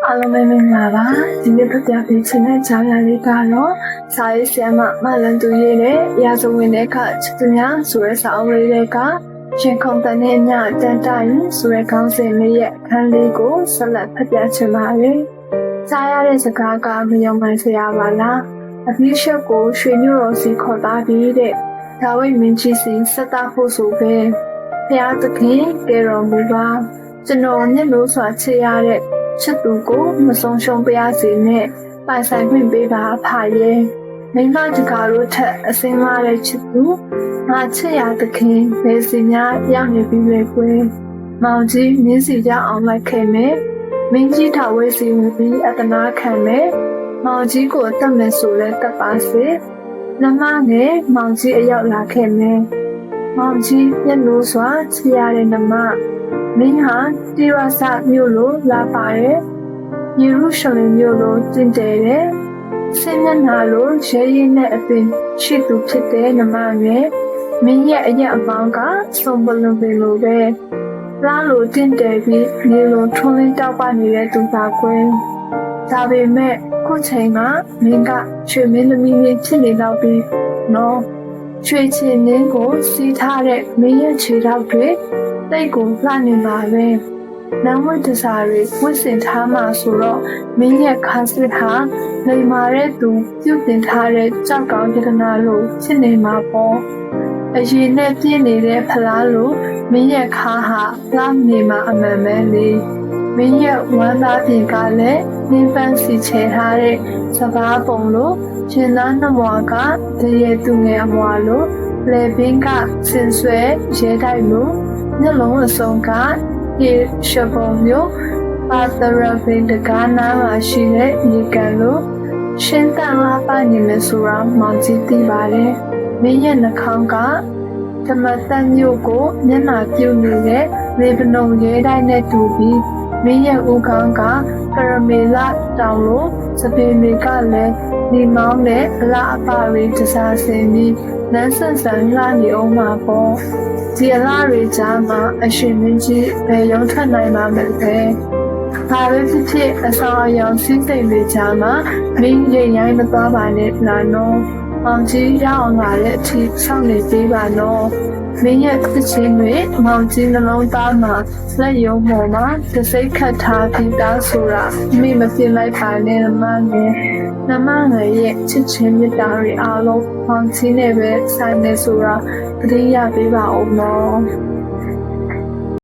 အားလုံးပဲမင်္ဂလာပါဒီနေ့ဖတ်ပြပေးချင်တဲ့ဂျာနယ်လေးကတော့စာရေးဆရာမမလန်သူရေးတဲ့ရာဇဝင်တဲ့အခါချစ်သူများဆိုတဲ့စာအုပ်လေးတွေကရှင်ခုံတန်နဲ့ညတန်တိုင်းဆိုတဲ့ခေါင်းစဉ်လေးရဲ့အခန်းလေးကိုဆက်လက်ဖတ်ပြချင်ပါတယ်ကြားရတဲ့စကားကမယုံနိုင်စရာပါလားအပြီးရှက်ကိုရွှေမြို့တော်စီခေါ်သားပြီးတဲ့ဒါဝိမင်းကြီးစီစက်တာဖို့ဆိုပဲဖျားသခင်ကယ်တော်မူပါကျွန်တော်မျက်နှာစွာချေရတဲ့ချစ်သူကိုမဆုံးရှုံးပါရစေနဲ့ပိုင်ဆိုင်ခွင့်ပေးပါဖရဲ့မိမတကားတို့ထက်အစင်းလာတဲ့ချစ်သူငါချစ်ရသခင်ဘယ်စီများရောက်နေပြီလေကွယ်မောင်ကြီးမင်းစီရောက်အောင်လိုက်ခဲ့မယ်မင်းကြီးထာဝဲစီဝင်ပြီးအတနာခံမယ်မောင်ကြီးကိုတတ်မယ်ဆိုလဲတတ်ပါစေနမငယ်မောင်ကြီးအရောက်လာခဲ့မယ်မောင်ကြီးမျက်နှာစွာချစ်ရတဲ့နမမင်းဟာတိရစမြို့လိုလာပါရဲ့ယေရုရှလင်မြို့လိုတည်တယ်ဆင်းရဲနာလိုရဲရဲနဲ့အပင်ရှိသူဖြစ်တဲ့နမငယ်မင်းရဲ့အရက်အပေါင်းကဆုံးပလုံးပင်လိုပဲလားလိုတည်တယ်ပြီးနေလိုထွန်းလင်းတောက်ပနေတဲ့သူပါကွယ်ဒါပေမဲ့ခုချိန်ကမင်းကရွှေမင်းသမီးလေးဖြစ်နေတော့ပြီးနော်ရွှေချင်နှင်းကိုစီးထားတဲ့မင်းရဲ့ခြေထောက်တွေတိတ်ကိုလှနေပါပဲနံဝတ်တစားတွေဝတ်ဆင်ထားမှဆိုတော့မင်းရဲ့ခါစစ်ဟာလိမ်မာတဲ့သူပြုတ်တင်ထားတဲ့ကြောက်ကောင်းယတနာလို့ဖြစ်နေမှာပေါ့အရင်နဲ့ပြည့်နေတဲ့ဖလားလို့မင်းရဲ့ခါဟာလှနေမှာအမှန်ပဲလေမင်းရဲ့ဝမ်းသားပြင်ကလည်းနှင်းပန်းစီချဲထားတဲ့စကားပုံလို့ရှင်သားနှမွားကတရေသူငယ်အမွာလို့လေပင်ကစင်ဆွဲရဲတိုက်လို့ညလုံးအစုံကဒီရှပုံမျိုးပါသရပင်တကားနားမှာရှိတဲ့ရေကန်လို့ရှင်းတန်လာပါနေမယ်ဆိုတာမောင်ကြီးသိပါတယ်မင်းရဲ့နှာခေါင်းကဓမ္မသတ်မျိုးကိုမျက်နှာပြုတ်နေတဲ့လေပနုံရဲတိုင်းနဲ့တူပြီးမင်းရဲ့ဦးခေါင်းကကရမေလာတောင်လို့စပင်းတွေကလည်းဒီမောင်းနဲ့အလားအပါတွေတစားစင်ပြီးနန်းဆန်ဆန်လာနေအောင်မှာပေါ့ဒီအလားတွေကြားမှာအရှင်မင်းကြီးဘယ်ရုံထွက်နိုင်မှာမလဲဒါပဲဖြစ်ဖြစ်အဆောင်အယောင်စီးစိမ်တွေကြားမှာမင်းရိမ်ရိုင်းမသွားပါနဲ့လာနော်အောင်ကြီးရအောင်လာတဲ့အထိစောင့်နေပေးပါနော်မင်းရဲ့သချင်းတွေမောင်ကြီးနှလုံးသားမှာလက်ယုံပေါ်မှာသစိတ်ခတ်ထားပြီးသားဆိုတာမိမပြစ်လိုက်ပါနဲ့နမငယ်ရဲ့ချစ်ချင်းမြတ်တာတွေအားလုံးမောင်ကြီးနဲ့ပဲဆိုင်နေဆိုတာသတိရပေးပါဦးနော်